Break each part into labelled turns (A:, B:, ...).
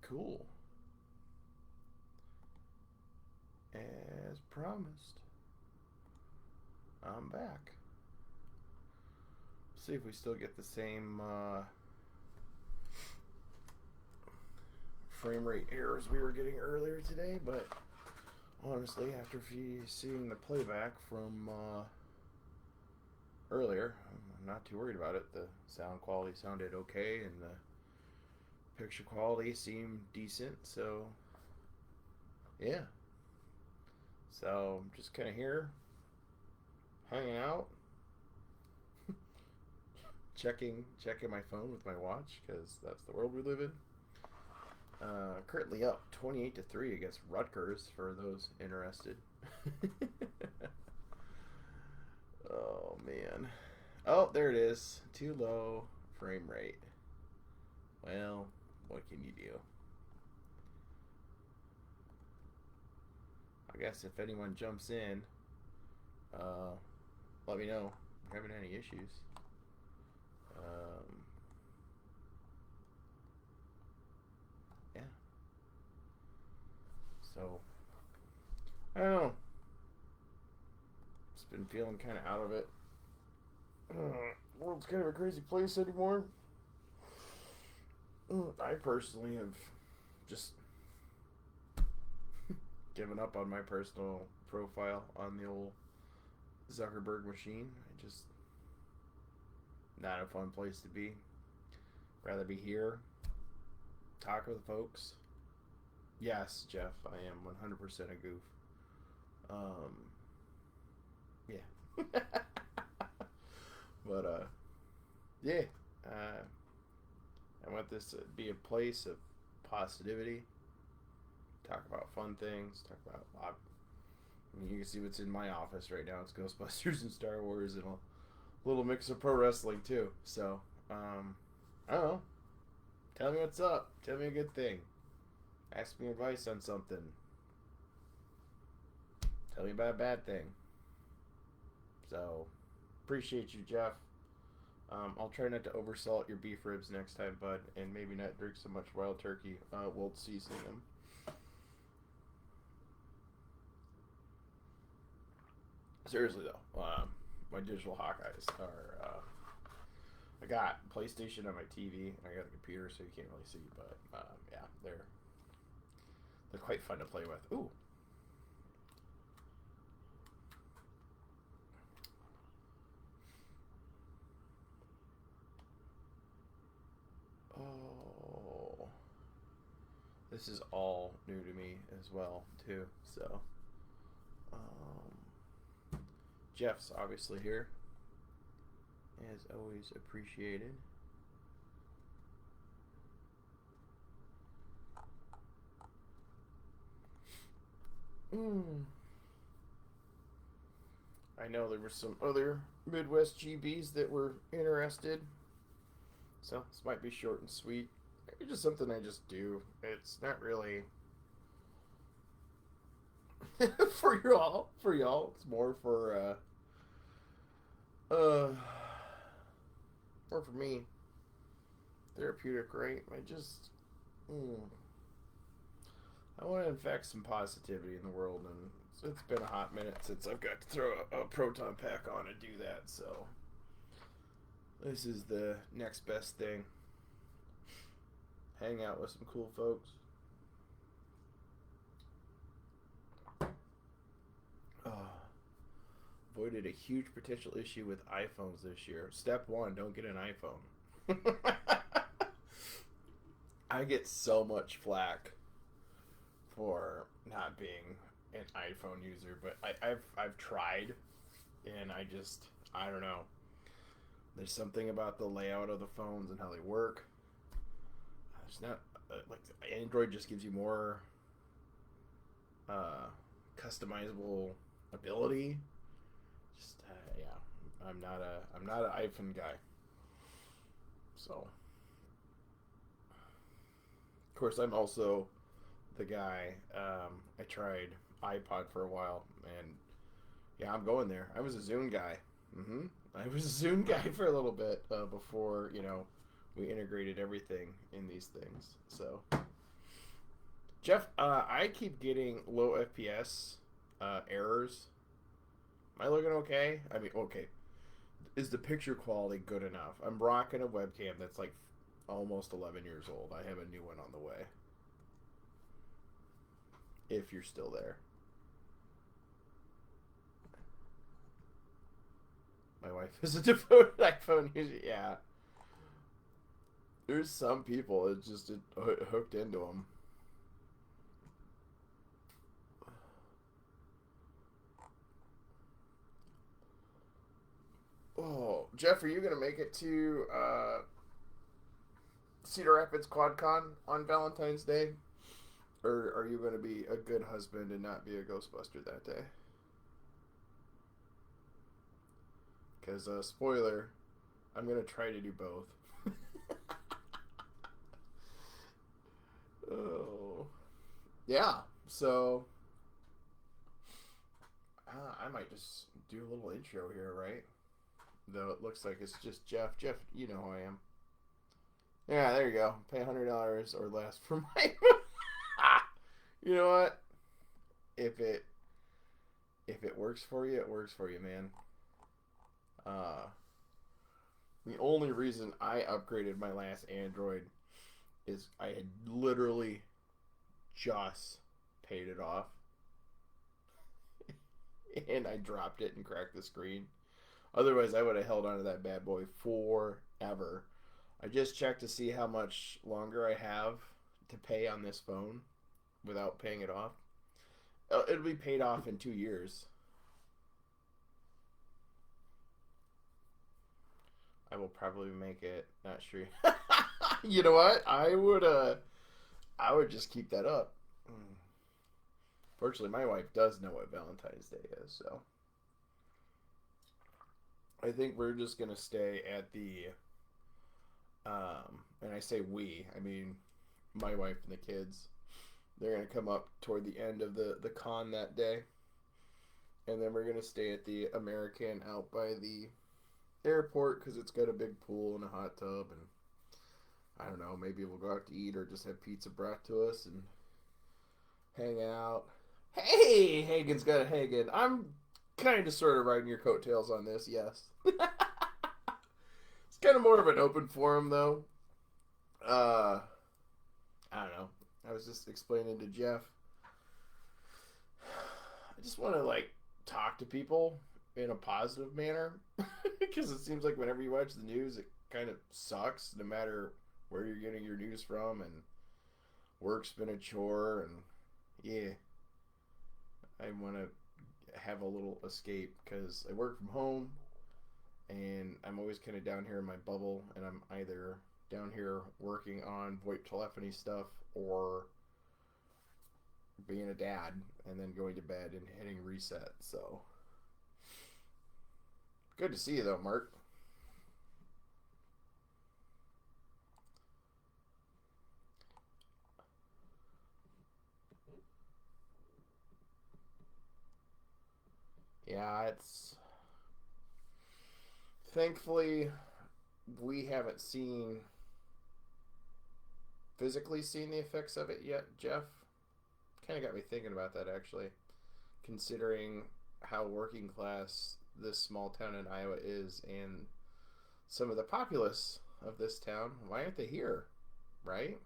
A: Cool. As promised, I'm back. See if we still get the same frame rate errors we were getting earlier today, but honestly, after seeing the playback from earlier, I'm not too worried about it. The sound quality sounded okay, and the picture quality seemed decent, so yeah. So I'm just kind of here, hanging out, checking my phone with my watch because that's the world we live in. Currently up 28-3 against Rutgers for those interested. Oh man. Oh, there it is. Too low frame rate. Well, what can you do? I guess if anyone jumps in, uh, let me know if you're having any issues. Um, yeah. So, I don't know. Just been feeling kind of out of it. World's kind of a crazy place anymore. I personally have just given up on my personal profile on the old Zuckerberg machine. I just not a fun place to be. Rather be here, talk with folks. Yes, Jeff, I am 100% a goof. Um, yeah. But yeah. Uh, I want this to be a place of positivity. Talk about fun things. Talk about. I mean, you can see what's in my office right now. It's Ghostbusters and Star Wars and a little mix of pro wrestling too. So, I don't know. Tell me what's up. Tell me a good thing. Ask me advice on something. Tell me about a bad thing. So, appreciate you, Jeff. I'll try not to oversalt your beef ribs next time, bud, and maybe not drink so much wild turkey while seasoning them. Seriously though, my digital Hawkeyes are. I got PlayStation on my TV, and I got a computer, so you can't really see. But yeah, they're quite fun to play with. Ooh. Oh. This is all new to me as well, too. So, Jeff's obviously here, as always appreciated. Mm. I know there were some other Midwest GBs that were interested, so this might be short and sweet. It's just something I just do. It's not really for y'all. For y'all, it's more uh, more for me. Therapeutic, right? Mm, I want to infect some positivity in the world, and it's been a hot minute since I've got to throw a proton pack on and do that. So this is the next best thing. Hang out with some cool folks. Oh, avoided a huge potential issue with iPhones this year. Step one: don't get an iPhone. I get so much flack for not being an iPhone user, but I've tried, and I don't know. There's something about the layout of the phones and how they work. It's not like Android just gives you more uh, customizable ability. Just yeah, I'm not an iPhone guy. So of course I'm also the guy. I tried iPod for a while, and yeah, I'm going there. I was a Zune guy. Mm-hmm. I was a Zune guy for a little bit before we integrated everything in these things. So Jeff, I keep getting low FPS errors. Am I looking okay? I mean, okay. Is the picture quality good enough? I'm rocking a webcam that's like almost 11 years old. I have a new one on the way. If you're still there. My wife is a devoted iPhone user. Yeah. There's some people it hooked into them. Oh, Jeff, are you gonna make it to Cedar Rapids QuadCon on Valentine's Day, or are you gonna be a good husband and not be a Ghostbuster that day? Because spoiler, I'm gonna try to do both. Oh, yeah. So I might just do a little intro here, right? Though it looks like it's just Jeff. Jeff, you know who I am. Yeah, there you go. Pay $100 or less for my. You know what? If it works for you, it works for you, man. Uh, the only reason I upgraded my last Android is I had literally just paid it off, and I dropped it and cracked the screen. Otherwise, I would have held onto that bad boy forever. I just checked to see how much longer I have to pay on this phone without paying it off. It'll be paid off in 2 years. I will probably make it. Not sure. You know what? I would just keep that up. Fortunately, my wife does know what Valentine's Day is, so I think we're just gonna stay at the and I say we, I mean my wife and the kids. They're gonna come up toward the end of the con that day, and then we're gonna stay at the American out by the airport because it's got a big pool and a hot tub, and I don't know, maybe we'll go out to eat or just have pizza brought to us and hang out. Hey, Hagen's got a Hagen. I'm kind of sort of riding your coattails on this, yes. It's kind of more of an open forum, though. I don't know. I was just explaining to Jeff. I just want to, like, talk to people in a positive manner. Because it seems like whenever you watch the news, it kind of sucks, no matter where you're getting your news from, and work's been a chore, and yeah. I want to have a little escape because I work from home, and I'm always kind of down here in my bubble, and I'm either down here working on VoIP telephony stuff or being a dad and then going to bed and hitting reset. So good to see you though, Mark. Yeah, it's thankfully we haven't physically seen the effects of it yet, Jeff. Kind of got me thinking about that, actually, considering how working class this small town in Iowa is, and some of the populace of this town. Why aren't they here, right?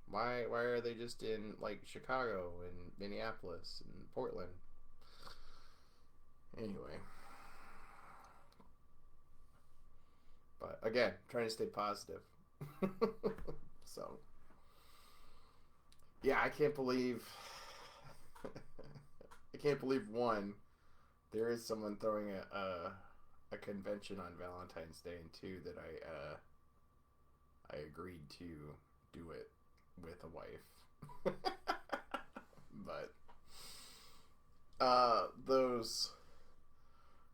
A: Why are they just in like Chicago and Minneapolis and Portland? Anyway, but again, trying to stay positive. So yeah, I can't believe one, there is someone throwing a convention on Valentine's Day, and two, that I agreed to do it with a wife. But those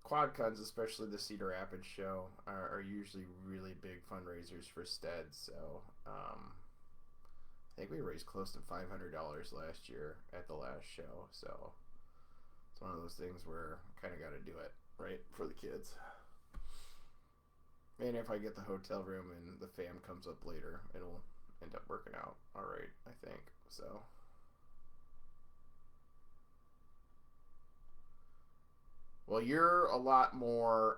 A: QuadCons, especially the Cedar Rapids show, are usually really big fundraisers for Stead. So I think we raised close to $500 last year at the last show. So it's one of those things where I kind of got to do it, right, for the kids. And if I get the hotel room and the fam comes up later, it'll end up working out all right, I think. So Well, you're a lot more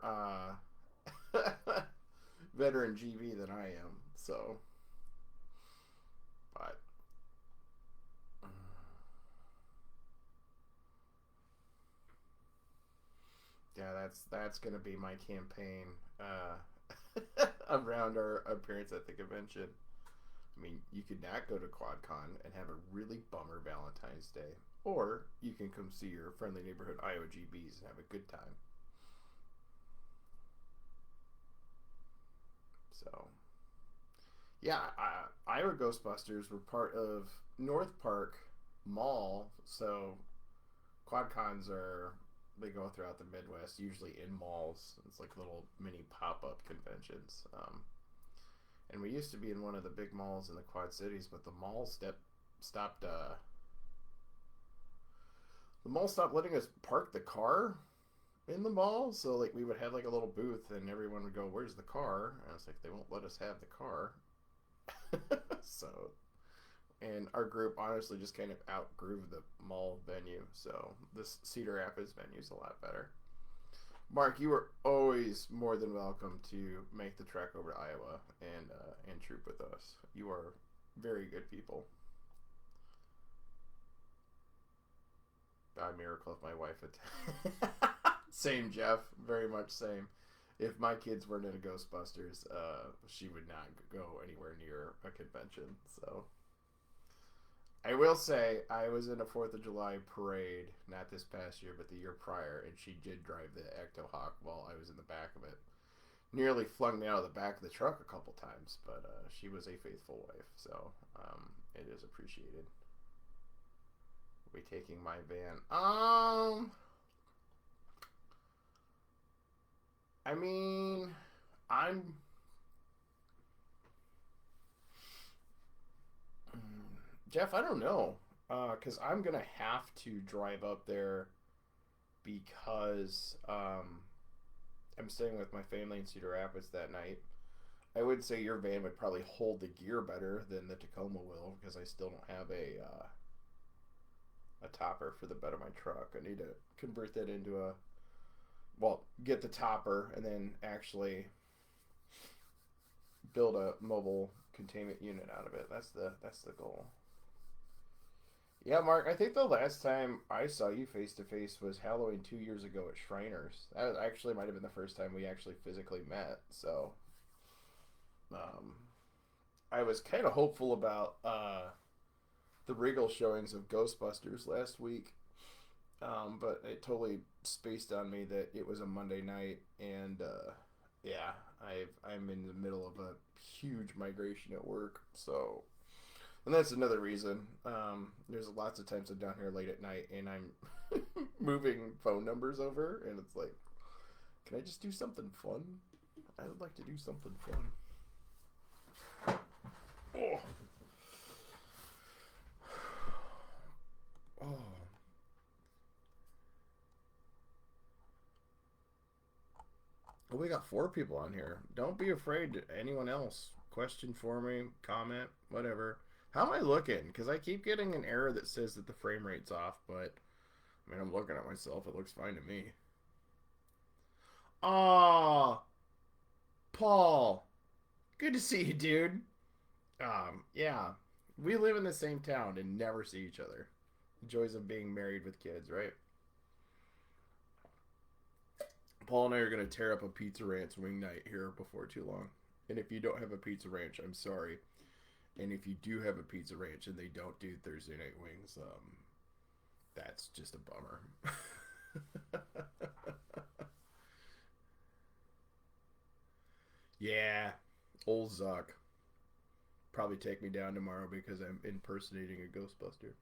A: veteran GV than I am, so. But yeah, that's gonna be my campaign around our appearance at the convention. I mean, you could not go to QuadCon and have a really bummer Valentine's Day, or you can come see your friendly neighborhood Iowa GBs and have a good time. So, yeah, Iowa Ghostbusters were part of North Park Mall, so QuadCons are they go throughout the Midwest, usually in malls. It's like little mini pop up conventions. And we used to be in one of the big malls in the Quad Cities, but stopped. The mall stopped letting us park the car in the mall. So like we would have like a little booth, and everyone would go, "Where's the car?" And I was like, "They won't let us have the car." So, and our group honestly just kind of outgrew the mall venue. So this Cedar Rapids venue is a lot better. Mark, you are always more than welcome to make the trek over to Iowa and troop with us. You are very good people. By miracle, if my wife same, Jeff, very much same. If my kids weren't into Ghostbusters, she would not go anywhere near a convention. So I will say I was in a Fourth of July parade, not this past year, but the year prior, and she did drive the Ecto Hawk while I was in the back of it. Nearly flung me out of the back of the truck a couple times, but she was a faithful wife, so it is appreciated. We taking my van. I mean, I'm Jeff. I don't know, because I'm gonna have to drive up there because I'm staying with my family in Cedar Rapids that night. I would say your van would probably hold the gear better than the Tacoma will because I still don't have a topper for the bed of my truck. I need to convert that into a get the topper and then actually build a mobile containment unit out of it. That's the goal. Yeah, Mark, I think the last time I saw you face to face was Halloween 2 years ago at Shriners. That actually might have been the first time we actually physically met. So, um, I was kind of hopeful about the Regal showings of Ghostbusters last week, but it totally spaced on me that it was a Monday night, and yeah, I'm in the middle of a huge migration at work, so and that's another reason. There's lots of times I'm down here late at night and I'm moving phone numbers over, and it's like, can I just do something fun? I would like to do something fun. Oh, oh. Well, we got four people on here. Don't be afraid to anyone else. Question for me, comment, whatever. How am I looking? Because I keep getting an error that says that the frame rate's off, but I mean, I'm looking at myself. It looks fine to me. Aw, Paul. Good to see you, dude. Yeah. We live in the same town and never see each other. The joys of being married with kids, right? Paul and I are going to tear up a Pizza Ranch wing night here before too long. And if you don't have a Pizza Ranch, I'm sorry. And if you do have a Pizza Ranch and they don't do Thursday night wings, that's just a bummer. Yeah, old Zuck. Probably take me down tomorrow because I'm impersonating a Ghostbuster.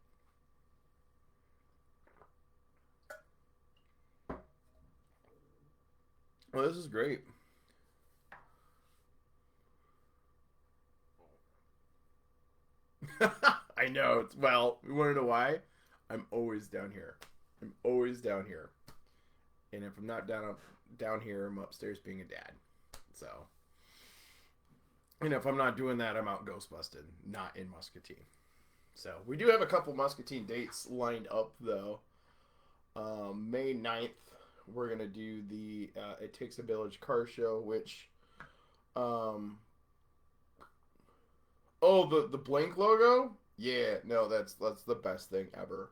A: Well, this is great. I know. Well, you want to know why? I'm always down here. I'm always down here. And if I'm not down here, I'm upstairs being a dad. So, and if I'm not doing that, I'm out ghostbusted, not in Muscatine. So we do have a couple Muscatine dates lined up though. May 9th, we're gonna do the It Takes a Village car show, which um oh, the Blink logo? Yeah, no, that's the best thing ever.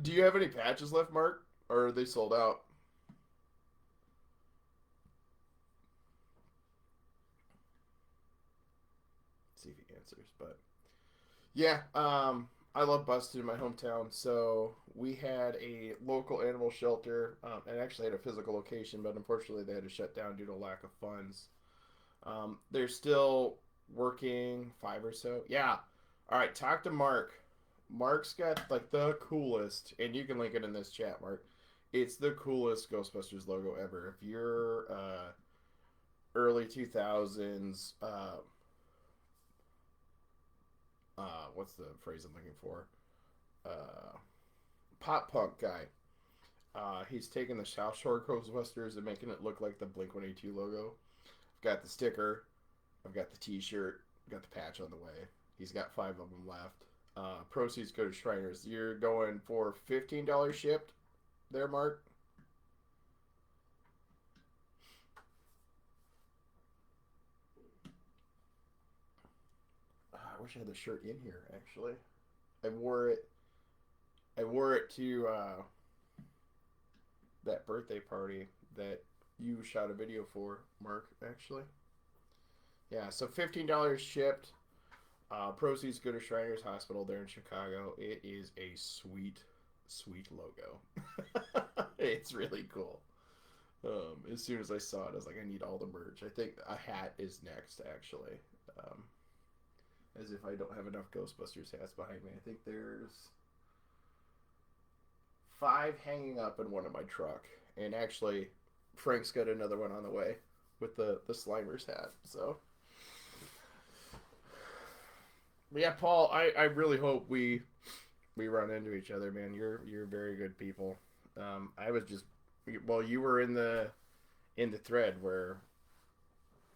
A: Do you have any patches left, Mark? Or are they sold out? See if he answers, but yeah, I love Busted in my hometown. So we had a local animal shelter, and actually had a physical location, but unfortunately they had to shut down due to lack of funds. They're still working, five or so. Yeah. All right, talk to Mark. Mark's got like the coolest, and you can link it in this chat, Mark. It's the coolest Ghostbusters logo ever. If you're early 2000s, what's the phrase I'm looking for? Uh, Pop punk guy. He's taking the South Shore Ghostbusters and making it look like the Blink 182 logo. I've got the sticker. I've got the T-shirt. I've got the patch on the way. He's got 5 of them left. Proceeds go to Shriners. You're going for $15 shipped there, Mark? I wish I had the shirt in here, actually. I wore it. I wore it to that birthday party that you shot a video for, Mark, actually. Yeah, so $15 shipped. Proceeds go to Shriners Hospital there in Chicago. It is a sweet, sweet logo. It's really cool. As soon as I saw it, I was like, I need all the merch. I think a hat is next, actually. Um, as if I don't have enough Ghostbusters hats behind me. I think there's 5 hanging up in one of my truck. And actually, Frank's got another one on the way with the Slimers hat. So, but yeah, Paul, I really hope we run into each other, man. You're very good people. I was just well, you were in the thread where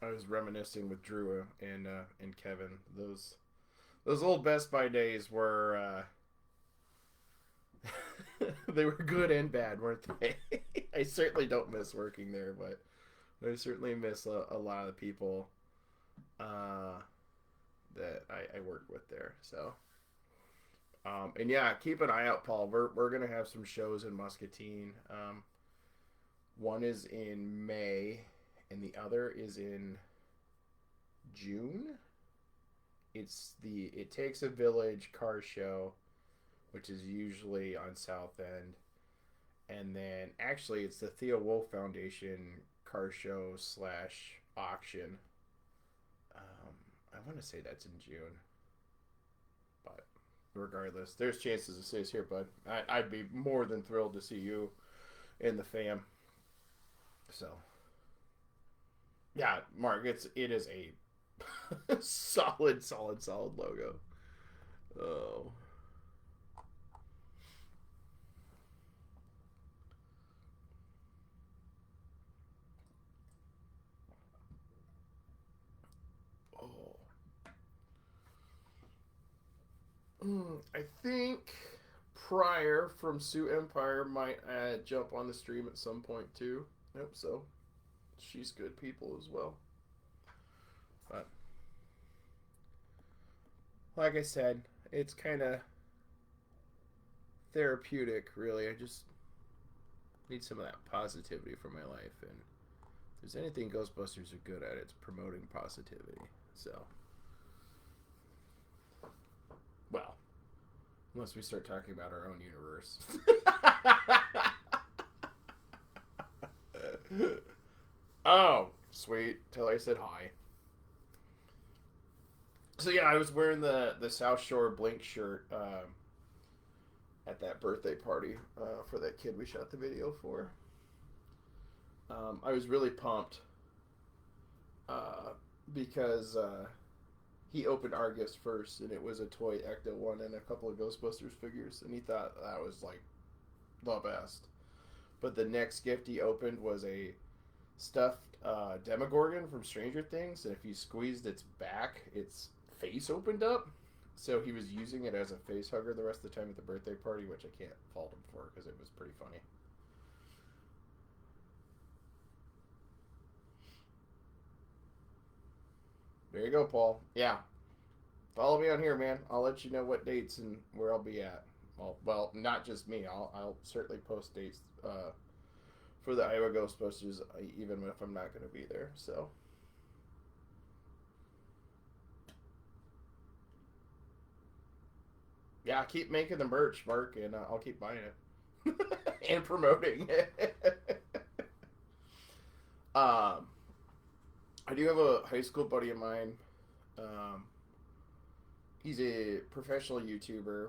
A: I was reminiscing with Drew and Kevin. Those old Best Buy days were they were good and bad, weren't they? I certainly don't miss working there, but I certainly miss a lot of the people that I worked with there. So, and yeah, keep an eye out, Paul. We're gonna have some shows in Muscatine. One is in May, and the other is in June. It's the It Takes a Village car show, which is usually on South End, and then actually it's the Theo Wolf Foundation car show slash auction. I want to say that's in June, but regardless, there's chances it stays here, bud. I'd be more than thrilled to see you in the fam. So, yeah, Mark, it is a solid logo. Oh, oh. I think Pryor from Sioux Empire might jump on the stream at some point too. Yep, so she's good people as well. But like I said, it's kind of therapeutic, really. I just need some of that positivity for my life, and if there's anything Ghostbusters are good at, it's promoting positivity. So, well, unless we start talking about our own universe. Oh, sweet. Till I said hi. So yeah, I was wearing the South Shore Blink shirt at that birthday party for that kid we shot the video for. I was really pumped because he opened our gift first, and it was a toy Ecto one and a couple of Ghostbusters figures, and he thought that was like the best. But the next gift he opened was a stuffed Demogorgon from Stranger Things, and if you squeezed its back, its face opened up. So he was using it as a face hugger the rest of the time at the birthday party, which I can't fault him for because it was pretty funny. There you go, Paul. Yeah, follow me on here, man. I'll let you know what dates and where I'll be at. Well, not just me. I'll certainly post dates for the Iowa Ghostbusters, even if I'm not going to be there. So, yeah, keep making the merch, Mark, and I'll keep buying it and promoting it. um, I do have a high school buddy of mine. Um, he's a professional YouTuber,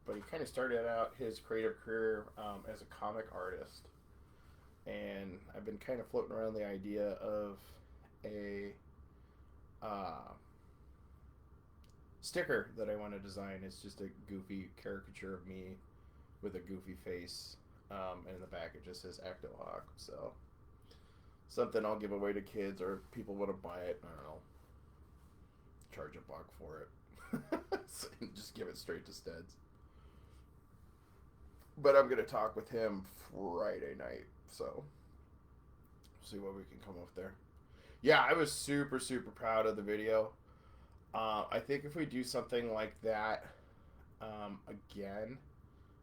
A: but he kind of started out his creative career as a comic artist. And I've been kind of floating around the idea of a uh, sticker that I want to design. It's just a goofy caricature of me with a goofy face, and in the back it just says Ectohawk. So something I'll give away to kids, or if people want to buy it. I don't know, charge $1 for it, just give it straight to Steads. But I'm gonna talk with him Friday night, so see what we can come up there. Yeah, I was super proud of the video. I think if we do something like that again,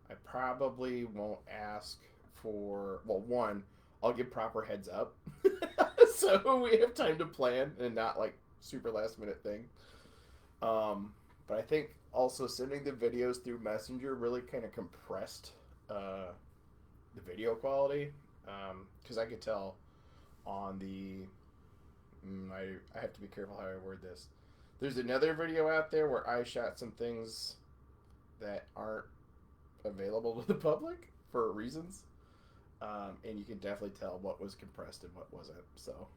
A: I probably won't ask for. Well, one, I'll give proper heads up, so we have time to plan and not like super last minute thing. But I think also sending the videos through Messenger really kind of compressed the video quality, because I could tell on the I have to be careful how I word this. There's another video out there where I shot some things that aren't available to the public for reasons, and you can definitely tell what was compressed and what wasn't. So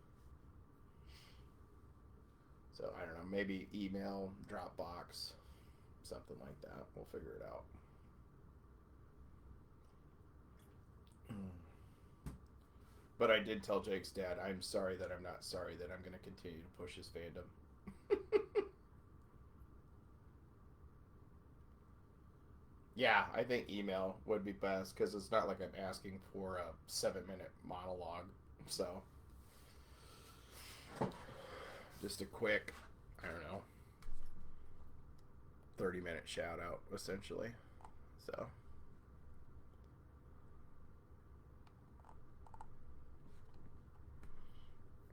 A: I don't know, maybe email, Dropbox, something like that. We'll figure it out. But I did tell Jake's dad, I'm sorry that I'm not sorry that I'm going to continue to push his fandom. Yeah, I think email would be best because it's not like I'm asking for a 7-minute monologue. So, just a quick, I don't know, 30-minute shout out, essentially. So.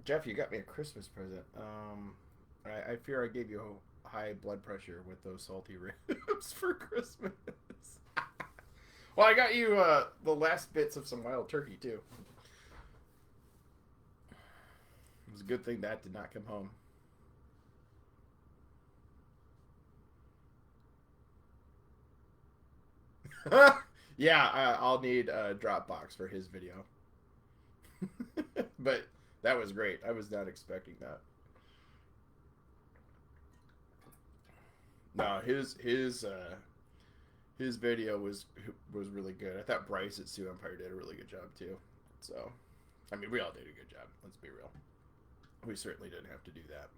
A: Jeff, you got me a Christmas present. I fear I gave you high blood pressure with those salty ribs for Christmas. Well, I got you the last bits of some wild turkey too. It was a good thing that did not come home. Yeah, I'll need a Dropbox for his video. But that was great. I was not expecting that. No, his video was really good. I thought Bryce at Sioux Empire did a really good job too. So, I mean, we all did a good job. Let's be real. We certainly didn't have to do that.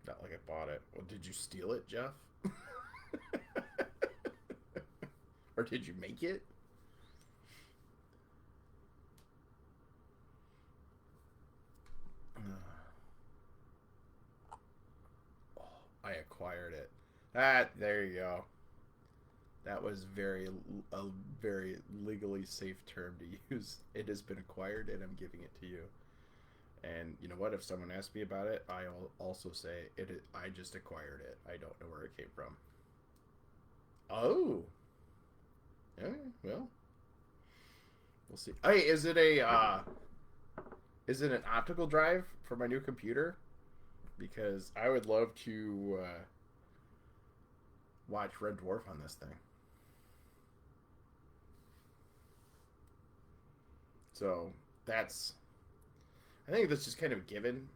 A: Not like I bought it. Well, did you steal it, Jeff? Or did you make it? Oh, I acquired it. There you go. That was a very legally safe term to use. It has been acquired, and I'm giving it to you. And you know what? If someone asks me about it, I'll also say it. I just acquired it. I don't know where it came from. Oh, yeah, well, we'll see. Hey, is it an optical drive for my new computer? Because I would love to watch Red Dwarf on this thing. So that's. I think that's just kind of given.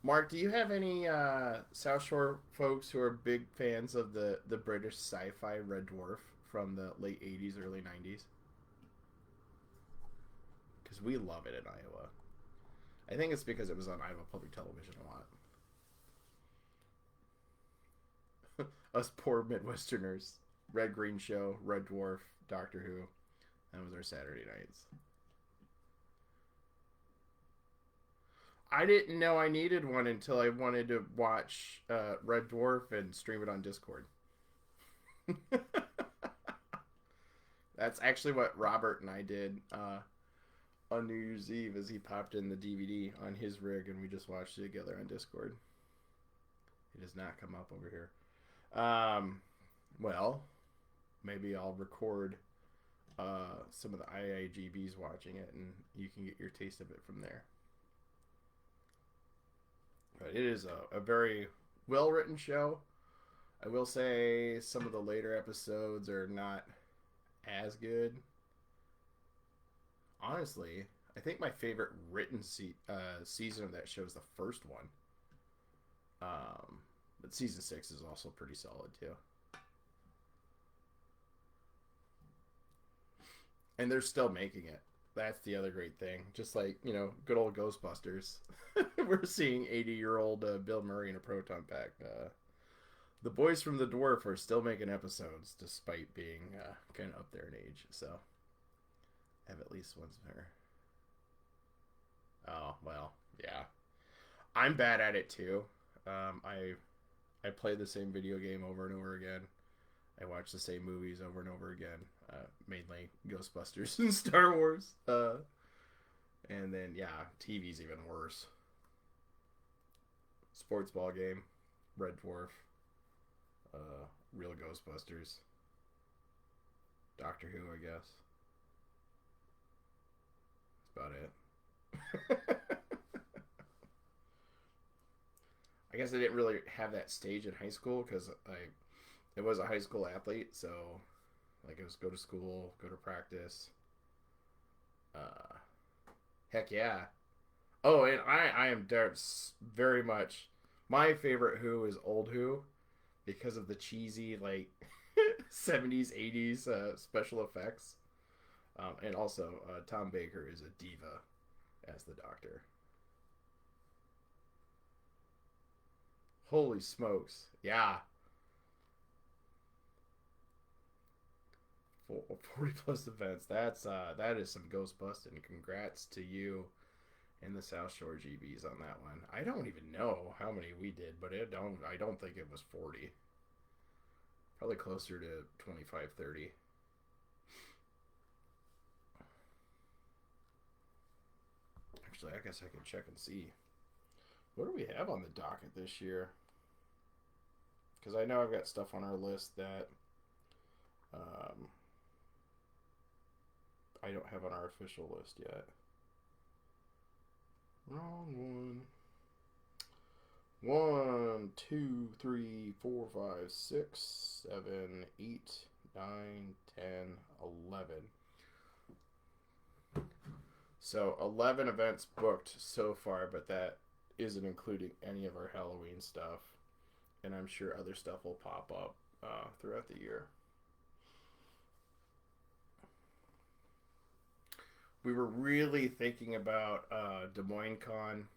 A: Mark, do you have any South Shore folks who are big fans of the British sci-fi Red Dwarf from the late '80s, early '90s? Because we love it in Iowa. I think it's because it was on Iowa Public Television a lot. Us poor Midwesterners. Red Green Show, Red Dwarf, Doctor Who. That was our Saturday nights. I didn't know I needed one until I wanted to watch Red Dwarf and stream it on Discord. That's actually what Robert and I did on New Year's Eve, as he popped in the DVD on his rig and we just watched it together on Discord. It does not come up over here. Well, maybe I'll record some of the IIGBs watching it, and you can get your taste of it from there. But it is a very well written show. I will say some of the later episodes are not as good. Honestly, I think my favorite written season of that show is the first one. But season 6 is also pretty solid too. And they're still making it. That's the other great thing. Just like, good old Ghostbusters. We're seeing 80-year-old Bill Murray in a proton pack. The boys from The Dwarf are still making episodes despite being kind of up there in age. So, I have at least one there. Oh, well, yeah. I'm bad at it too. I play the same video game over and over again. I watch the same movies over and over again. Mainly Ghostbusters and Star Wars. And then, yeah, TV's even worse. Sports ball game, Red Dwarf, real Ghostbusters, Doctor Who, I guess. That's about it. I guess I didn't really have that stage in high school because I was a high school athlete, so like it was go to school, go to practice. Heck yeah. Oh, and I am very much my favorite Who is old Who because of the cheesy like 70s 80s special effects. And also Tom Baker is a diva as the Doctor. Holy smokes. Yeah. 40 plus events. That is some ghost busting. Congrats to you and the South Shore GBs on that one. I don't even know how many we did, but I don't think it was 40. Probably closer to 25, 30. Actually, I guess I can check and see. What do we have on the docket this year? Because I know I've got stuff on our list that I don't have on our official list yet. Wrong one. 1, 2, 3, 4, 5, 6, 7, 8, 9, 10, 11. So 11 events booked so far, but that isn't including any of our Halloween stuff. And I'm sure other stuff will pop up throughout the year. We were really thinking about Des Moines Con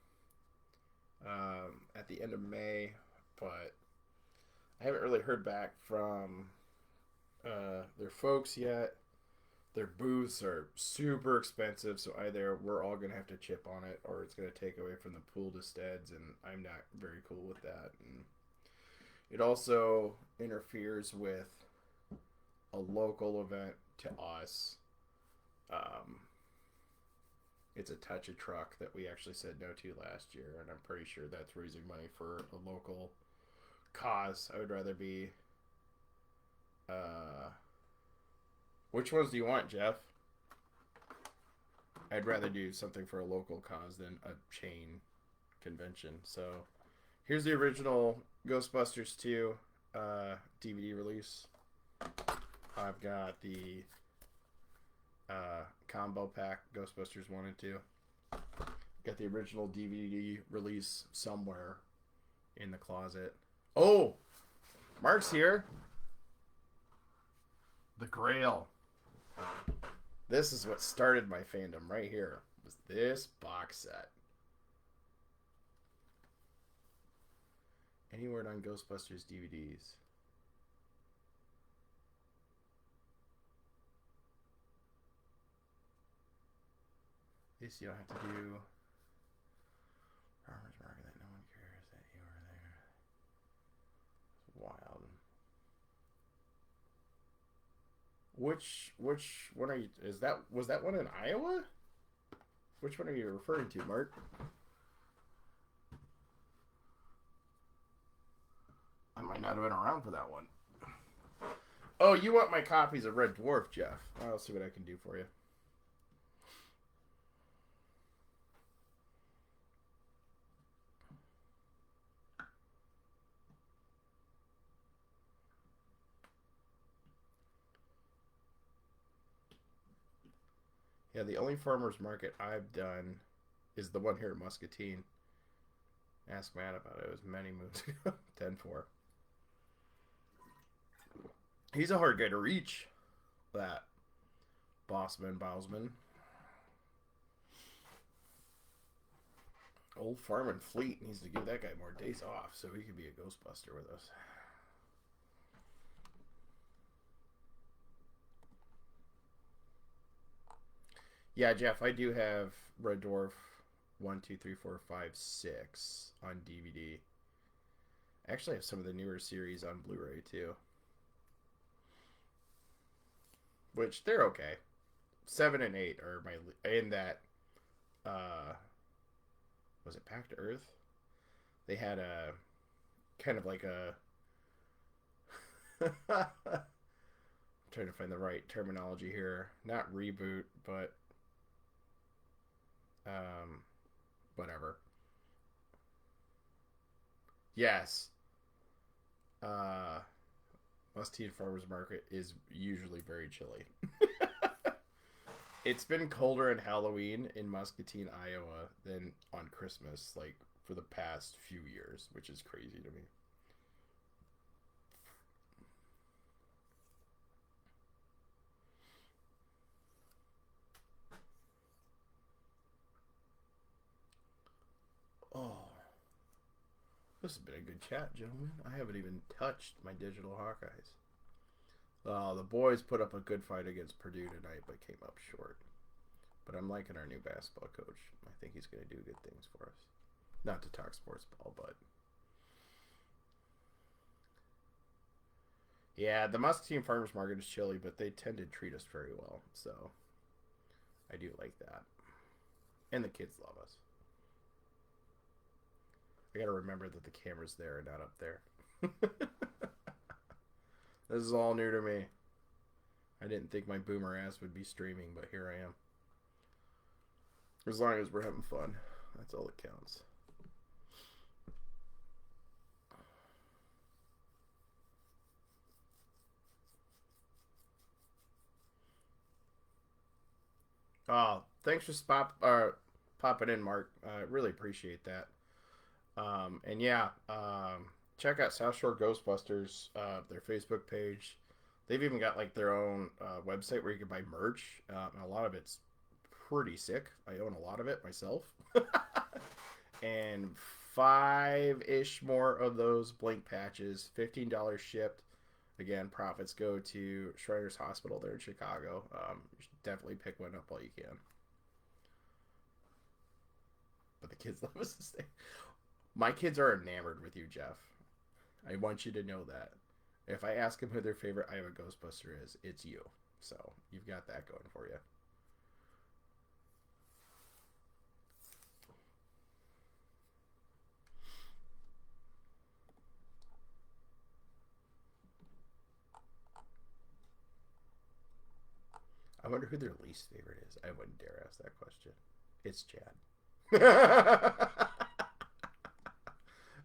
A: at the end of May, but I haven't really heard back from their folks yet. Their booths are super expensive, so either we're all going to have to chip on it or it's going to take away from the pool to steads, and I'm not very cool with that. And it also interferes with a local event to us. It's a touch a truck that we actually said no to last year, and I'm pretty sure that's raising money for a local cause. I would rather be which ones do you want, Jeff? I'd rather do something for a local cause than a chain convention. So here's the original Ghostbusters 2 DVD release. I've got the combo pack Ghostbusters 1 and 2. Got the original DVD release somewhere in the closet. Oh, Mark's here. The Grail. This is what started my fandom right here. Was this box set. Any word on Ghostbusters DVDs? least you don't have to do farmer's market that no one cares that you were there. It's wild. Which one are you? Was that one in Iowa? Which one are you referring to, Mark? I might not have been around for that one. Oh, you want my copies of Red Dwarf, Jeff? I'll see what I can do for you. Yeah, the only farmer's market I've done is the one here at Muscatine. Ask Matt about it. It was many moons ago. 10-4. He's a hard guy to reach. That Bousman. Old Farm Fleet needs to give that guy more days off so he can be a Ghostbuster with us. Yeah, Jeff, I do have Red Dwarf 1, 2, 3, 4, 5, 6 on DVD. I actually have some of the newer series on Blu-ray too. Which they're okay. 7 and 8 are my in that was it Back to Earth? They had a kind of like a I'm trying to find the right terminology here. Not reboot, but whatever. Yes. Musty Farmers Market is usually very chilly. It's been colder in Halloween in Muscatine, Iowa than on Christmas, like for the past few years, which is crazy to me. Oh, this has been a good chat, gentlemen. I haven't even touched my digital Hawkeyes. The boys put up a good fight against Purdue tonight, but came up short. But I'm liking our new basketball coach. I think he's going to do good things for us. Not to talk sports ball, but yeah, the Muscatine Farmers Market is chilly, but they tend to treat us very well. So I do like that, and the kids love us. I got to remember that the camera's there and not up there. This is all new to me. I didn't think my boomer ass would be streaming, but here I am. As long as we're having fun, that's all that counts. Oh, thanks for popping in, Mark. I really appreciate that. And yeah, check out South Shore Ghostbusters, their Facebook page. They've even got like their own website where you can buy merch. And a lot of it's pretty sick. I own a lot of it myself. And 5-ish more of those blank patches, $15 shipped. Again, profits go to Shriners Hospital there in Chicago. You should definitely pick one up while you can. But the kids love us to stay. My kids are enamored with you, Jeff. I want you to know that. If I ask them who their favorite Iowa Ghostbuster is, it's you. So you've got that going for you. I wonder who their least favorite is. I wouldn't dare ask that question. It's Chad.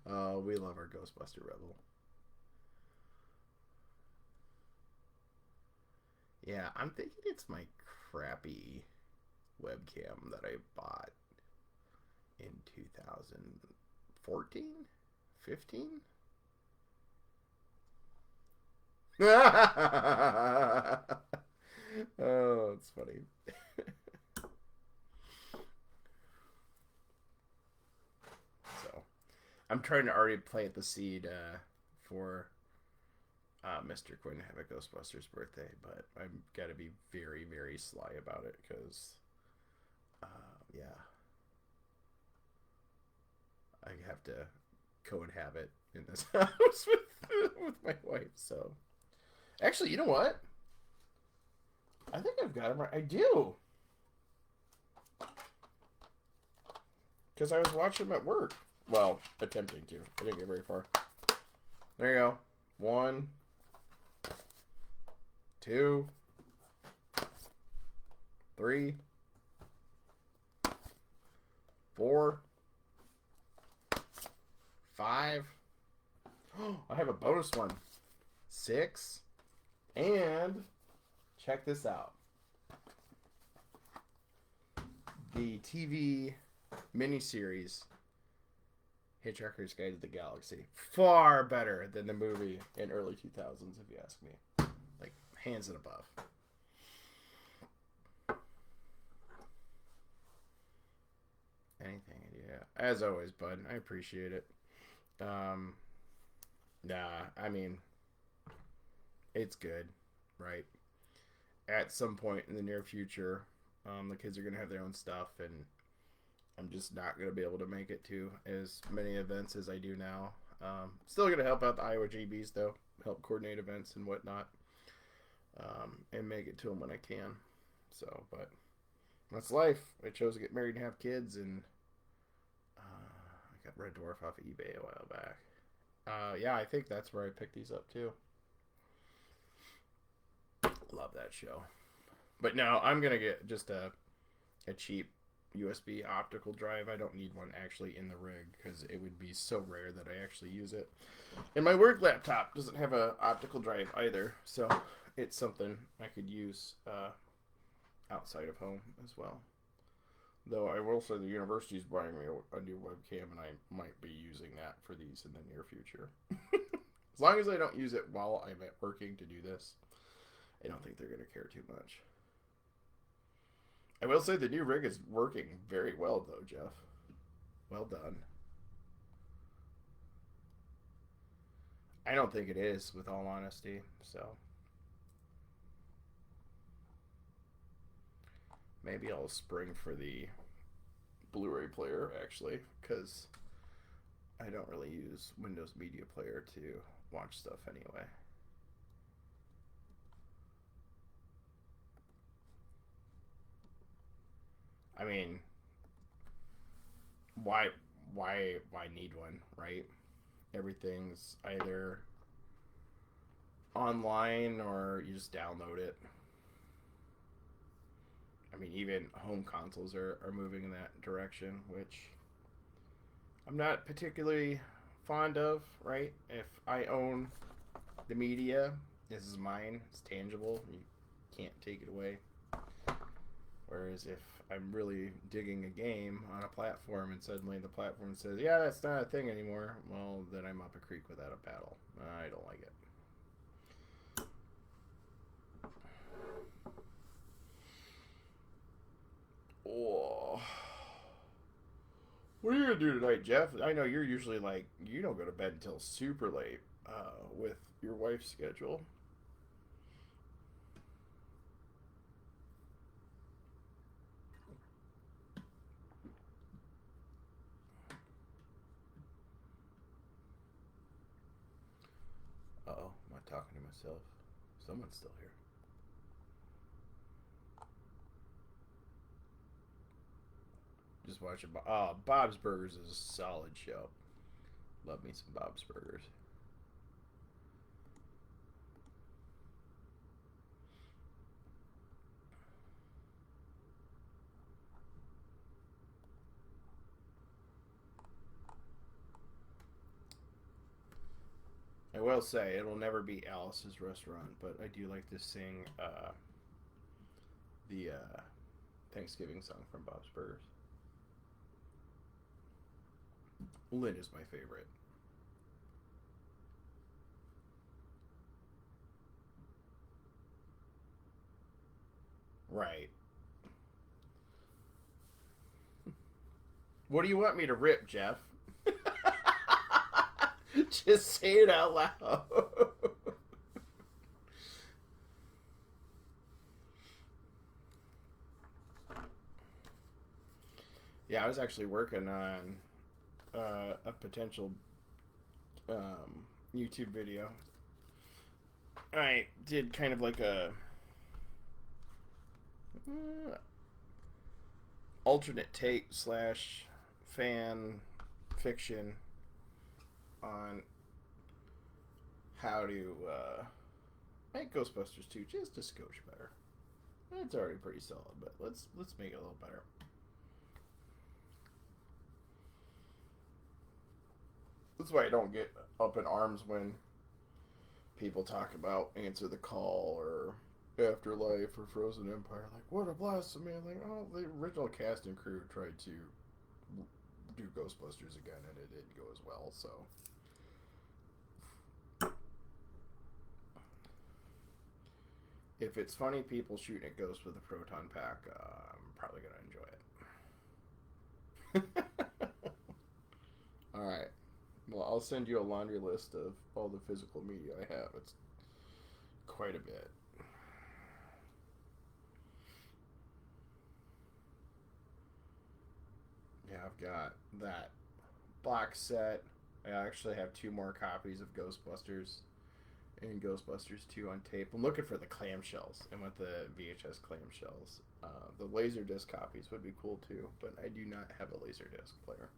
A: Oh, we love our Ghostbuster Rebel. Yeah, I'm thinking it's my crappy webcam that I bought in 2014? 15? Oh, it's funny. So, I'm trying to already plant the seed for Mr. Quinn to have a Ghostbusters birthday, but I've got to be very, very sly about it because Yeah, I have to co-inhabit in this house with my wife. So actually, you know what? I think I've got him right. I do because I was watching him at work. Well, attempting to. I didn't get very far. There you go. 1, 2, 3, 4, 5. I have a bonus one. 6. And check this out. The TV miniseries Hitchhiker's Guide to the Galaxy. Far better than the movie in early 2000s, if you ask me. Like, hands and above. Anything, yeah. As always, bud. I appreciate it. Nah, I mean, it's good, right? At some point in the near future, the kids are going to have their own stuff, and I'm just not going to be able to make it to as many events as I do now. Still going to help out the Iowa GBs, though. Help coordinate events and whatnot. And make it to them when I can. So, but that's life. I chose to get married and have kids, and I got Red Dwarf off of eBay a while back. Yeah, I think that's where I picked these up, too. Love that show. But no, I'm going to get just a cheap USB optical drive. I don't need one actually in the rig because it would be so rare that I actually use it. And my work laptop doesn't have an optical drive either, so it's something I could use outside of home as well. Though I will say the university is buying me a new webcam, and I might be using that for these in the near future. As long as I don't use it while I'm at working to do this, I don't think they're going to care too much. I will say the new rig is working very well, though, Jeff. Well done. I don't think it is, with all honesty, so maybe I'll spring for the Blu-ray player, actually, because I don't really use Windows Media Player to watch stuff anyway. I mean, why need one, right? Everything's either online or you just download it. I mean, even home consoles are moving in that direction, which I'm not particularly fond of, right? If I own the media, this is mine, it's tangible, you can't take it away. Whereas if I'm really digging a game on a platform and suddenly the platform says, yeah, that's not a thing anymore, well, then I'm up a creek without a paddle. I don't like it. Oh. What are you going to do tonight, Jeff? I know you're usually like, you don't go to bed until super late with your wife's schedule. Uh-oh, am I talking to myself? Someone's still here. Just watching. Bob's Burgers is a solid show. Love me some Bob's Burgers. I will say it'll never be Alice's restaurant, but I do like to sing the Thanksgiving song from Bob's Burgers. Lynn is my favorite. Right. What do you want me to rip, Jeff? Just say it out loud. Yeah, I was actually working on a potential YouTube video. I did kind of like a uh, alternate take slash fan fiction on how to make Ghostbusters 2 just a skosh better. It's already pretty solid, but let's make it a little better. That's why I don't get up in arms when people talk about Answer the Call or Afterlife or Frozen Empire. Like, what a blasphemy! I'm like, oh, the original cast and crew tried to do Ghostbusters again, and it didn't go as well. So, if it's funny people shooting at ghosts with a proton pack, I'm probably gonna enjoy it. All right. Well, I'll send you a laundry list of all the physical media I have. It's quite a bit. Yeah, I've got that box set. I actually have two more copies of Ghostbusters and Ghostbusters 2 on tape. I'm looking for the clamshells and with the VHS clamshells. The Laserdisc copies would be cool too, but I do not have a Laserdisc player.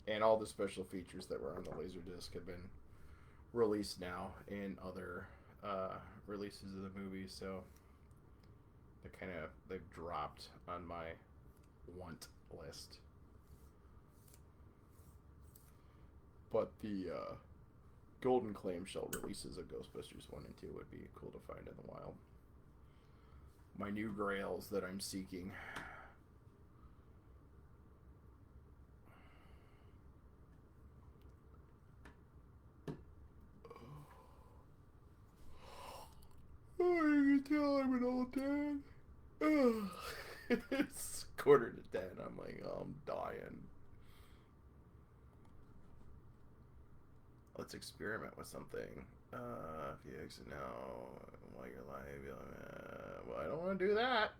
A: And all the special features that were on the Laserdisc have been released now in other releases of the movie, so they've dropped on my want list. But the golden clamshell releases of Ghostbusters 1 and 2 would be cool to find in the wild. My new grails that I'm seeking. Oh, you can tell I'm an old dad. It's 9:45. I'm like, oh, I'm dying. Let's experiment with something. If you exit now while you're live, well, I don't want to do that.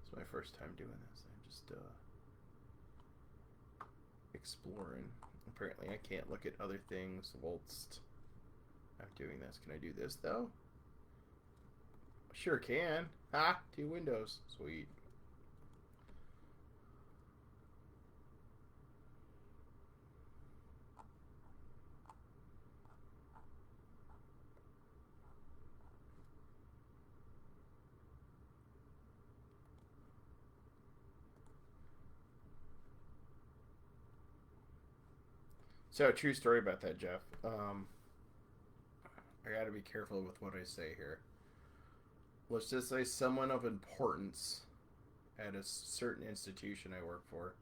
A: It's my first time doing this. I'm just exploring. Apparently, I can't look at other things whilst I'm doing this. Can I do this though? Sure can. Ha! 2 windows. Sweet. So, true story about that, Jeff. I gotta be careful with what I say here. Let's just say someone of importance at a certain institution I work for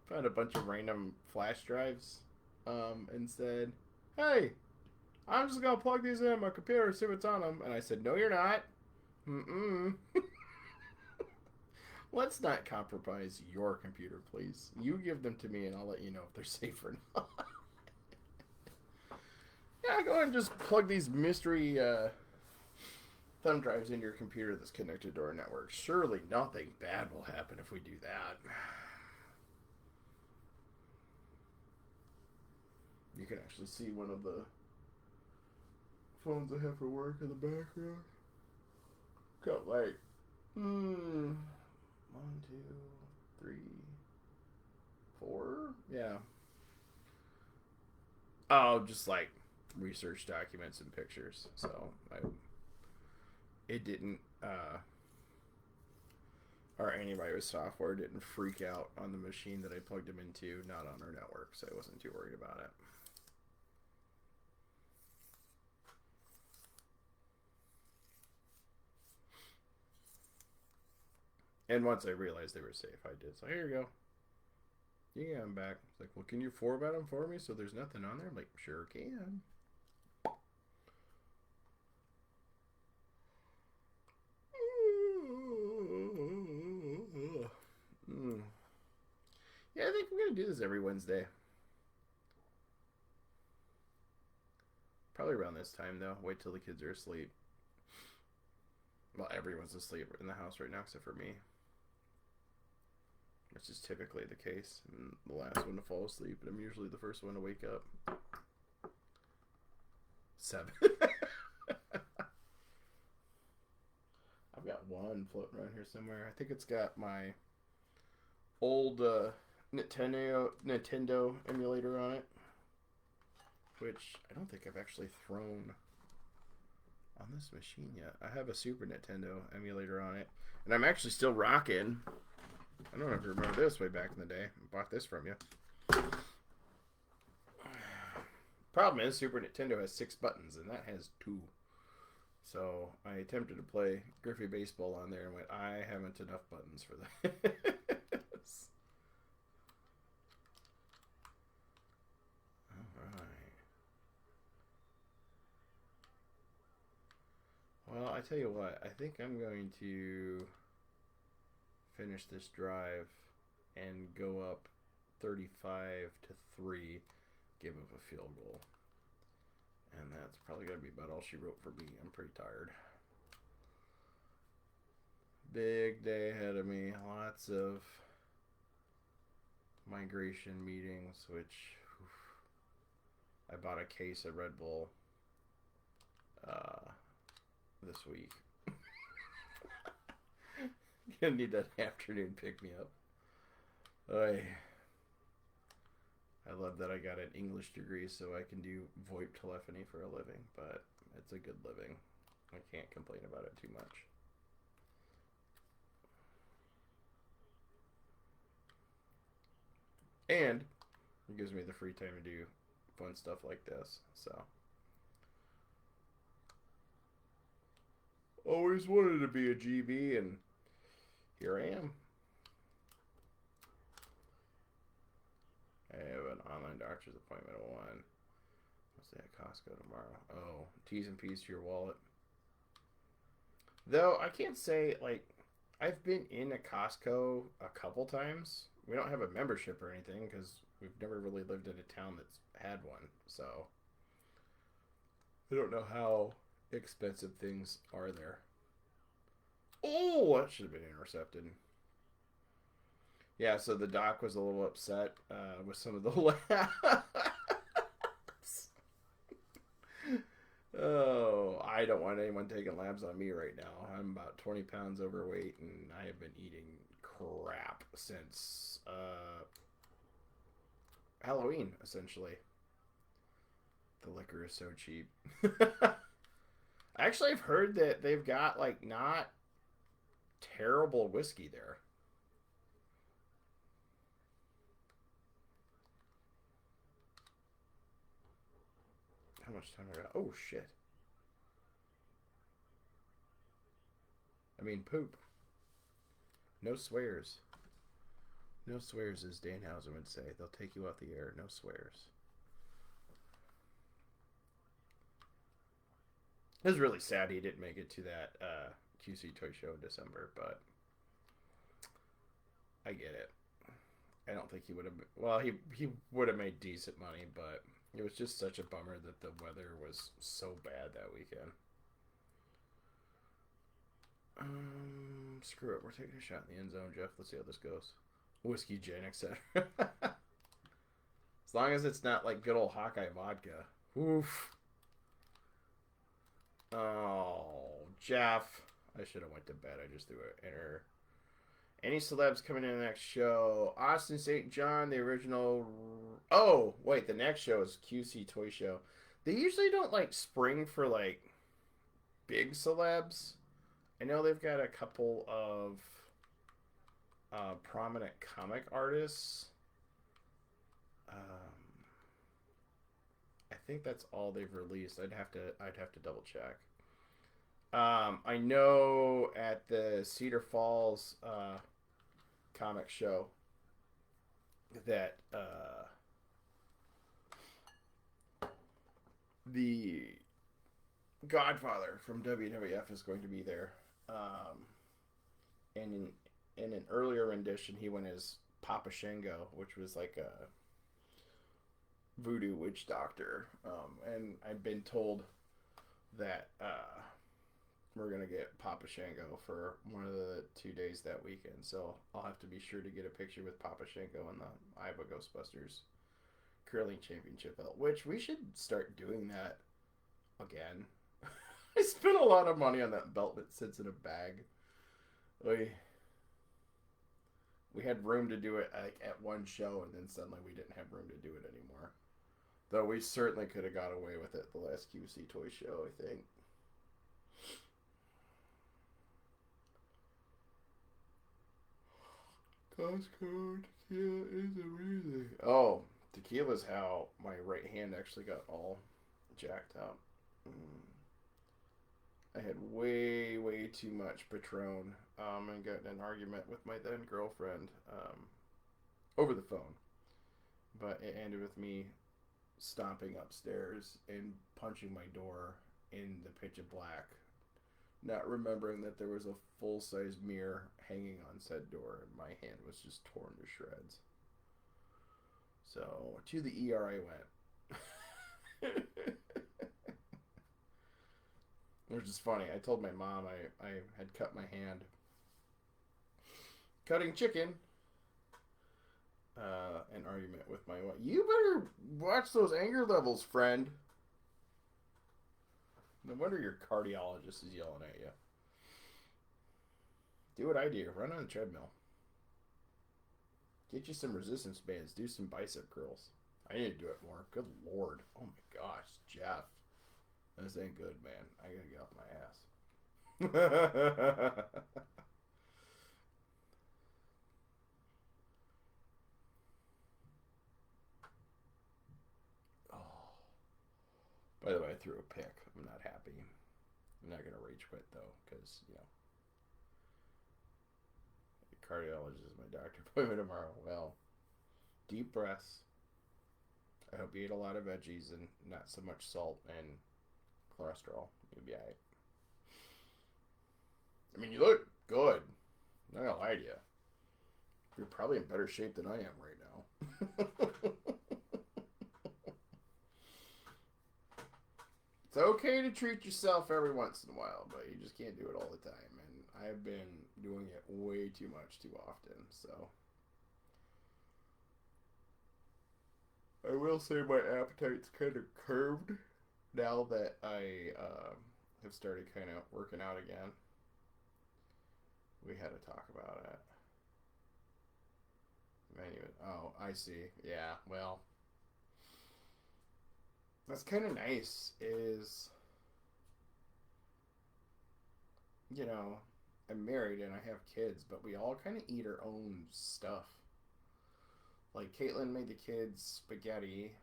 A: found a bunch of random flash drives and said, hey, I'm just gonna plug these in my computer and see what's on them. And I said, no, you're not. Mm-mm. Let's not compromise your computer, please. You give them to me and I'll let you know if they're safe or not. Yeah, go ahead and just plug these mystery thumb drives into your computer that's connected to our network. Surely nothing bad will happen if we do that. You can actually see one of the phones I have for work in the background. Got like, 1, 2, 3, 4. Yeah. Oh, just like research documents and pictures. So it didn't, our antivirus software didn't freak out on the machine that I plugged them into, not on our network, so I wasn't too worried about it. And once I realized they were safe, I did. So here you go. You can get them back. It's like, well, can you format them for me so there's nothing on there? I'm like, sure can. Mm. Yeah, I think we're going to do this every Wednesday. Probably around this time, though. Wait till the kids are asleep. Well, everyone's asleep in the house right now except for me, which is typically the case. I'm the last one to fall asleep, and I'm usually the first one to wake up. 7. I've got one floating around here somewhere. I think it's got my old Nintendo emulator on it, which I don't think I've actually thrown on this machine yet. I have a Super Nintendo emulator on it, and I'm actually still rocking. I don't know if you remember this way back in the day. I bought this from you. Problem is, Super Nintendo has 6 buttons, and that has 2. So I attempted to play Griffey Baseball on there and went, I haven't enough buttons for this. Alright. Well, I tell you what, I think I'm going to finish this drive and go up 35-3, give up a field goal. And that's probably going to be about all she wrote for me. I'm pretty tired. Big day ahead of me. Lots of migration meetings, which I bought a case of Red Bull this week. Gonna need that afternoon pick me up. I love that I got an English degree so I can do VoIP telephony for a living, but it's a good living. I can't complain about it too much. And it gives me the free time to do fun stuff like this, so. Always wanted to be a GB, and here I am. I have an online doctor's appointment at 1. I'll stay at Costco tomorrow. Oh, T's and P's to your wallet. Though, I can't say, like, I've been in a Costco a couple times. We don't have a membership or anything because we've never really lived in a town that's had one. So, I don't know how expensive things are there. Oh, that should have been intercepted. Yeah, so the doc was a little upset with some of the labs. Oh, I don't want anyone taking labs on me right now. I'm about 20 pounds overweight, and I have been eating crap since Halloween, essentially. The liquor is so cheap. Actually, I've heard that they've got, like, not terrible whiskey there. How much time I got? Oh, shit. I mean, poop. No swears. No swears, as Danhausen would say. They'll take you off the air. No swears. It was really sad he didn't make it to that QC Toy Show in December, but I get it. I don't think he would have. Well, he would have made decent money, but it was just such a bummer that the weather was so bad that weekend. Screw it. We're taking a shot in the end zone, Jeff. Let's see how this goes. Whiskey gin, etc. As long as it's not like good old Hawkeye vodka. Oof. Oh, Jeff. I should have went to bed. I just threw an error. Any celebs coming in the next show? Austin St. John, the original. Oh, wait. The next show is QC Toy Show. They usually don't like spring for like big celebs. I know they've got a couple of prominent comic artists. I think that's all they've released. I'd have to double check. I know at the Cedar Falls comic show that the Godfather from WWF is going to be there. And in an earlier rendition, he went as Papa Shango, which was like a voodoo witch doctor. And I've been told that we're gonna get Papa Shango for one of the 2 days that weekend. So I'll have to be sure to get a picture with Papa Shango in the Iowa Ghostbusters curling championship belt, which we should start doing that again. I spent a lot of money on that belt that sits in a bag. We had room to do it like at one show, and then suddenly we didn't have room to do it anymore. Though we certainly could have got away with it the last QC toy show, I think. Costco tequila is amazing. Oh, tequila's how my right hand actually got all jacked up. I had way too much Patron, and got in an argument with my then girlfriend, over the phone. But it ended with me stomping upstairs and punching my door in the pitch of black, not remembering that there was a full-size mirror hanging on said door, and my hand was just torn to shreds. So to the ER I went. It was just funny. I told my mom I had cut my hand cutting chicken. An argument with my wife. You better watch those anger levels, friend. No wonder your cardiologist is yelling at you. Do what I do. Run on the treadmill. Get you some resistance bands. Do some bicep curls. I need to do it more. Good lord. Oh my gosh, Jeff. This ain't good, man. I gotta get off my ass. Oh. By the way, I threw a pick. I'm not happy. I'm not gonna rage quit though, because the cardiologist is my doctor appointment tomorrow. Well, deep breaths. I hope you eat a lot of veggies and not so much salt and cholesterol. You'll be alright. I mean, you look good. I'm not gonna lie to you. You're probably in better shape than I am right now. It's okay to treat yourself every once in a while, but you just can't do it all the time. And I've been doing it way too much too often, so. I will say my appetite's kind of curved now that I have started kind of working out again. We had to talk about it. Anyway, oh, I see. Yeah, well, that's kind of nice. You know, I'm married and I have kids, but we all kind of eat our own stuff. Like Caitlin made the kids spaghetti.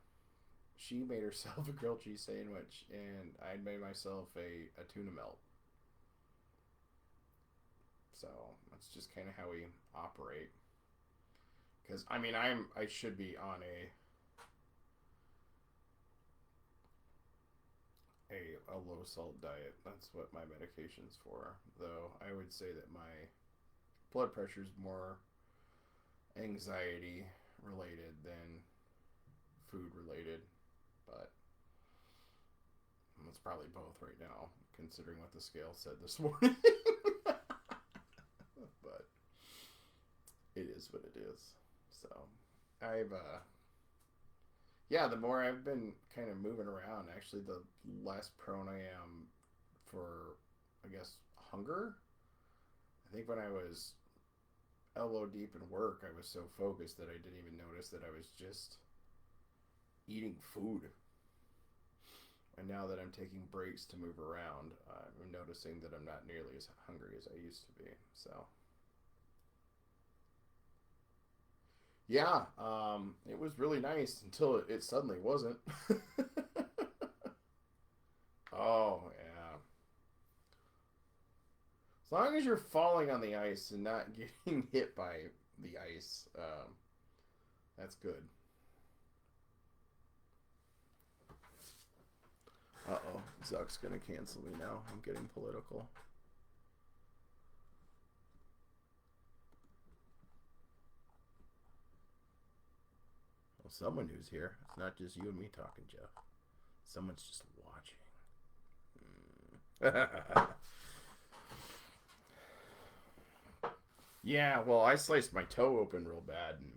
A: She made herself a grilled cheese sandwich, and I made myself a tuna melt. So that's just kind of how we operate. Because I mean, I should be on a low salt diet. That's what my medication's for. Though I would say that my blood pressure is more anxiety related than food related, but it's probably both right now, considering what the scale said this morning. But it is what it is. So I've yeah, the more I've been kind of moving around, actually, the less prone I am for, I guess, hunger. I think when I was elbow deep in work, I was so focused that I didn't even notice that I was just eating food. And now that I'm taking breaks to move around, I'm noticing that I'm not nearly as hungry as I used to be. So, yeah, it was really nice until it suddenly wasn't. Oh, yeah. As long as you're falling on the ice and not getting hit by the ice, that's good. Uh-oh, Zuck's gonna cancel me now. I'm getting political. Well, someone who's here. It's not just you and me talking, Jeff. Someone's just watching. Yeah, well, I sliced my toe open real bad, and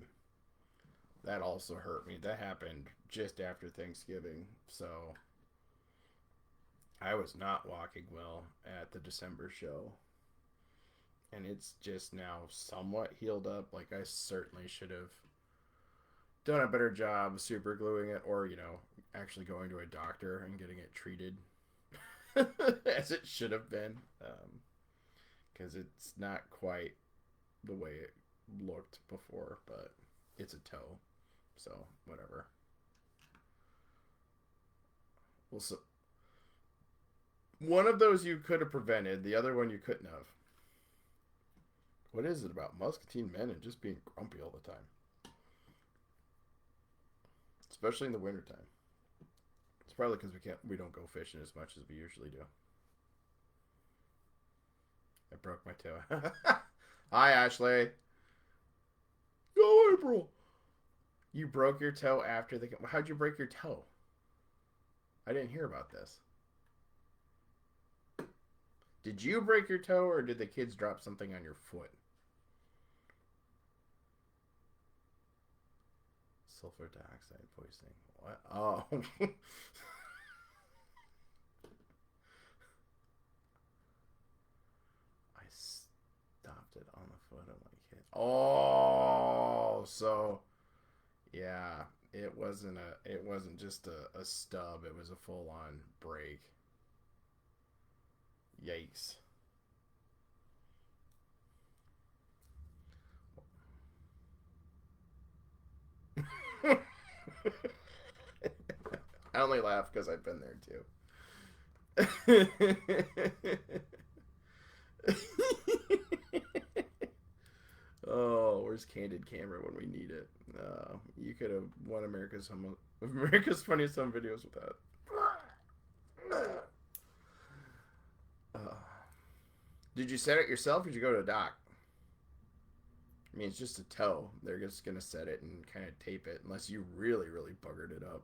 A: that also hurt me. That happened just after Thanksgiving, so I was not walking well at the December show. And it's just now somewhat healed up. Like, I certainly should have done a better job super gluing it, or, actually going to a doctor and getting it treated as it should have been. Because it's not quite the way it looked before, but it's a toe. So, whatever. Well, so one of those you could have prevented, the other one you couldn't have. What is it about Muscatine men and just being grumpy all the time? Especially in the wintertime. It's probably because we don't go fishing as much as we usually do. I broke my toe. Hi, Ashley. Go, April. You broke your toe after the. How'd you break your toe? I didn't hear about this. Did you break your toe, or did the kids drop something on your foot? Sulfur dioxide poisoning. What? Oh. I stopped it on the foot of my kid. Oh, so yeah, it wasn't just a stub, it was a full on break. Yikes. I only laugh because I've been there too. Oh, where's Candid Camera when we need it? You could have won America's Funniest Home Videos with that. Uh, did you set it yourself, or did you go to a doc? I mean, it's just a toe. They're just gonna set it and kind of tape it, unless you really, really buggered it up.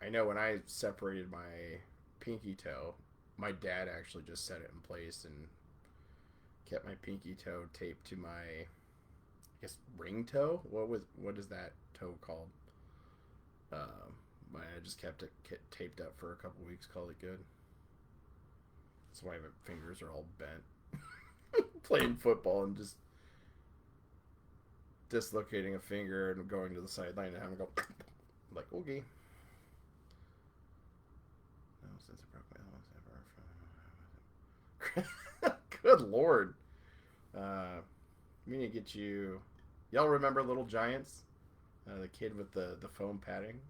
A: I know when I separated my pinky toe, my dad actually just set it in place and kept my pinky toe taped to my, I guess, ring toe. What is that toe called? But I just kept it taped up for a couple weeks. Called it good. That's why my fingers are all bent. Playing football and just dislocating a finger and going to the sideline and having to go like, okay. No, since I broke my nose, good lord. We need to get you. Y'all remember Little Giants? The kid with the foam padding.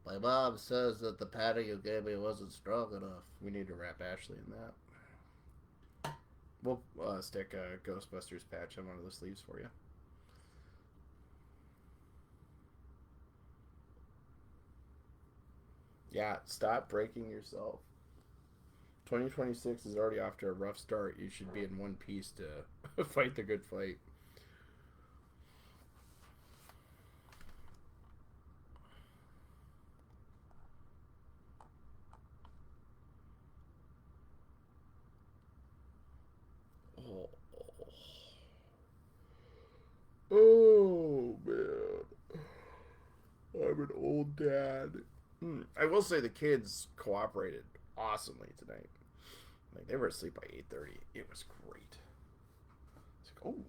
A: My mom says that the padding you gave me wasn't strong enough. We need to wrap Ashley in that. We'll stick a Ghostbusters patch on one of the sleeves for you. Yeah, stop breaking yourself. 2026 is already off to a rough start. You should be in one piece to fight the good fight. Oh, oh man. I'm an old dad. I will say the kids cooperated awesomely tonight. Like, they were asleep by 8:30. It was great. It's like, oh.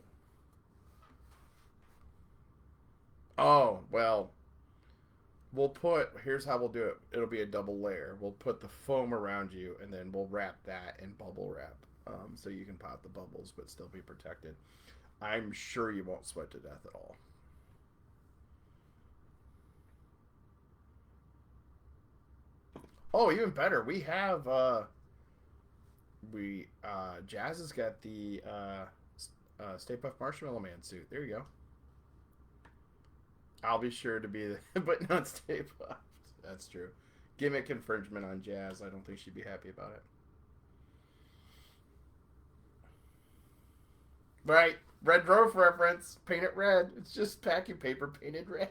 A: Oh, well, here's how we'll do it. It'll be a double layer. We'll put the foam around you, and then we'll wrap that in bubble wrap, so you can pop the bubbles but still be protected. I'm sure you won't sweat to death at all. Oh, even better. Jazz has got the Stay Puft Marshmallow Man suit. There you go. I'll be sure to be, but not Stay Puft. That's true. Gimmick infringement on Jazz. I don't think she'd be happy about it. Right. Red Roof reference. Paint it red. It's just packing paper painted red.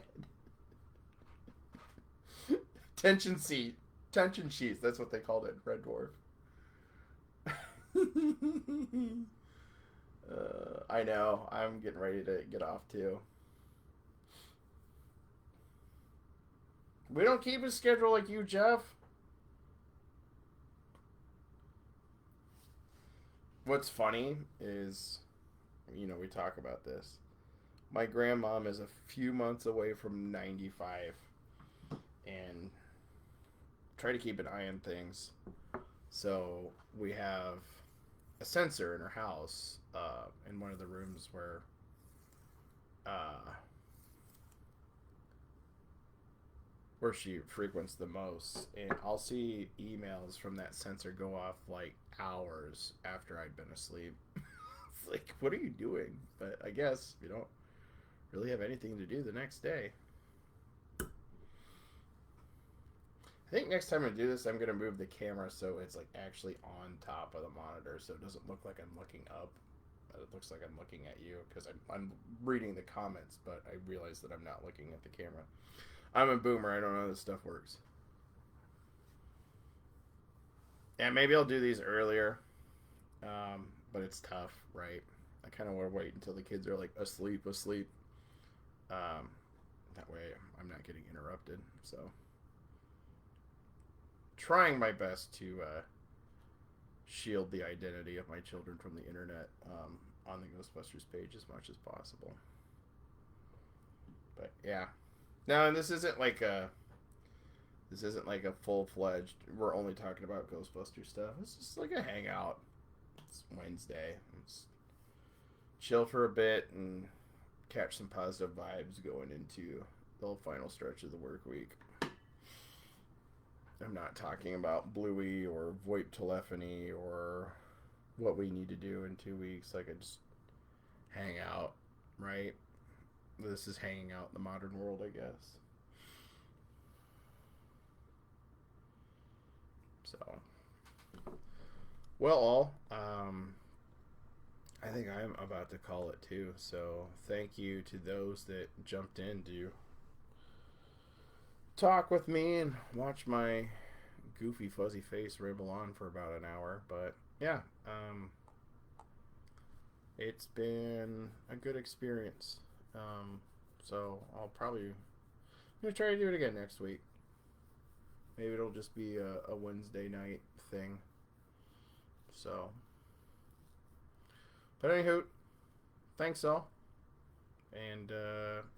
A: Tension seat. Tension sheaths. That's what they called it. Red Dwarf. I know. I'm getting ready to get off too. We don't keep a schedule like you, Jeff. What's funny is, we talk about this. My grandmom is a few months away from 95, and try to keep an eye on things. So we have a sensor in her house, in one of the rooms where she frequents the most, and I'll see emails from that sensor go off like hours after I'd been asleep. It's like, what are you doing? But I guess you don't really have anything to do the next day. I think next time I do this, I'm going to move the camera so it's like actually on top of the monitor, so it doesn't look like I'm looking up, but it looks like I'm looking at you, because I'm reading the comments, but I realize that I'm not looking at the camera. I'm a boomer. I don't know how this stuff works. And maybe I'll do these earlier, but it's tough, right? I kind of want to wait until the kids are like asleep. That way I'm not getting interrupted. So, trying my best to shield the identity of my children from the internet on the Ghostbusters page as much as possible. But yeah. No, and this isn't like a full-fledged, we're only talking about Ghostbusters stuff. It's just like a hangout. It's Wednesday. Let's chill for a bit and catch some positive vibes going into the final stretch of the work week. I'm not talking about Bluey or VoIP telephony or what we need to do in 2 weeks. Like, I just hang out, right? This is hanging out in the modern world, I guess. So, well, all, I think I'm about to call it too. So, thank you to those that jumped in to talk with me and watch my goofy, fuzzy face ramble on for about an hour. But yeah, it's been a good experience. So I'm gonna try to do it again next week. Maybe it'll just be a Wednesday night thing. So, but anywho, thanks all. And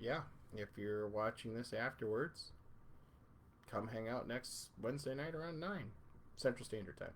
A: yeah, if you're watching this afterwards, come hang out next Wednesday night around 9 Central Standard Time.